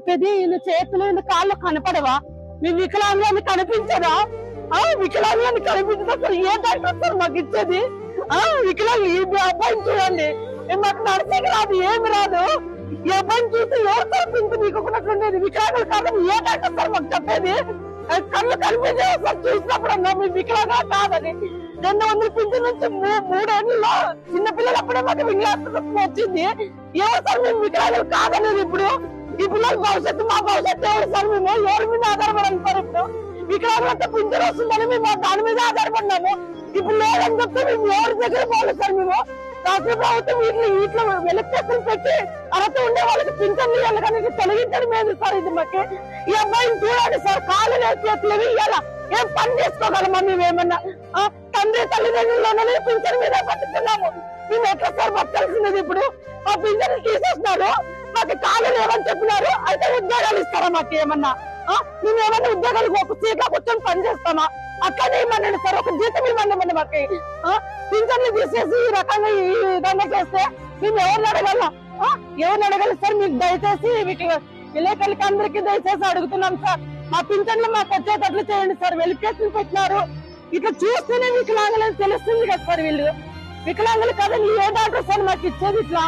చెప్పేది. ఈయన చేతులు ఈయన కాళ్ళు కనపడవా? మీ వికలాంగులని కనిపించదా? వికలాంగులని కనిపించదా? అసలు ఏ డాక్టర్ సార్ మాకు ఇచ్చేది? వికలాంగు ఈ అబ్బాయిని చూడండి, మాకు నర్సింగ్ రాదు, ఏమి రాదు. ఈ అబ్బాయిని చూసి ఎవరు సార్ పింఛన్ నీకున్నట్లుండేది? వికలాంగులు కాదని ఏ డాక్టర్ సార్ మాకు చెప్పేది? కళ్ళు కనిపించే సార్ చూసినప్పుడు అన్నా మీ వికలాంగా కాదని. 200 పింఛన్ నుంచి 3 ఏళ్ళలో చిన్నపిల్లలు అప్పుడే మాకు వికలాంగత్వం వచ్చింది. ఎవరు సార్ మేము వికలాంగులు కాదనేది? ఇప్పుడు ఈ పిల్లల భవిష్యత్తు, మా భవిష్యత్తు ఎవరు సార్? మేము ఎవరి మీద ఆధారపడాలి సార్? ఇప్పుడు వికలాంగులంతా పింఛన్ వస్తుందని మేము దాని మీద ఆధారపడినాము. ఇప్పుడు లేదని చెప్తే మేము ఎవరి దగ్గర పోలేదు సార్. మేము రాష్ట్ర ప్రభుత్వం వీటిలో వెలికేసులు పెట్టి అర్హత ఉండే వాళ్ళకి పింఛన్లు ఇవ్వాలి, కానీ తొలగించడం లేదు సార్. ఇది మాకు ఈ అబ్బాయిని చూడండి సార్, కాళ్ళు చేతులు ఇవ్వాలా? ఏం పని చేసుకోగలమా మేమేమన్నా? తండ్రి తల్లిదండ్రులు పింఛన్ మీద బతుకుతున్నాము. మేము ఎట్లా సార్ బతకాల్సినది? ఇప్పుడు ఆ పింఛన్ తీసేస్తున్నారు, మాకు కాళ్ళు లేవని చెప్పినారు. అయితే ఉద్యోగాలు ఇస్తారా మాకు ఏమన్నా? మేము ఏమన్నా ఉద్యోగాలు ఒక సీట్లో కూర్చొని పని చేస్తామా? అట్లనే ఇవ్వండి సార్, ఒక జీతం ఇవ్వండి మాకు. పింఛన్లు తీసేసి ఈ రకంగా ఈ విధంగా చేస్తే మేము ఎవరిని అడగల? ఎవరిని అడగాలి సార్? మీకు దయచేసి విలేకరులకి అందరికీ దయచేసి అడుగుతున్నాం సార్, మా పింఛన్లు మాకు వచ్చేటట్లు చేయండి సార్. వెలికేసులు పెట్టినారు, ఇట్లా చూస్తేనే వికలాంగులని తెలుస్తుంది కదా సార్. వీళ్ళు వికలాంగులు కదండి, ఏ డాక్టర్ సార్ మాకు ఇచ్చేది ఇట్లా?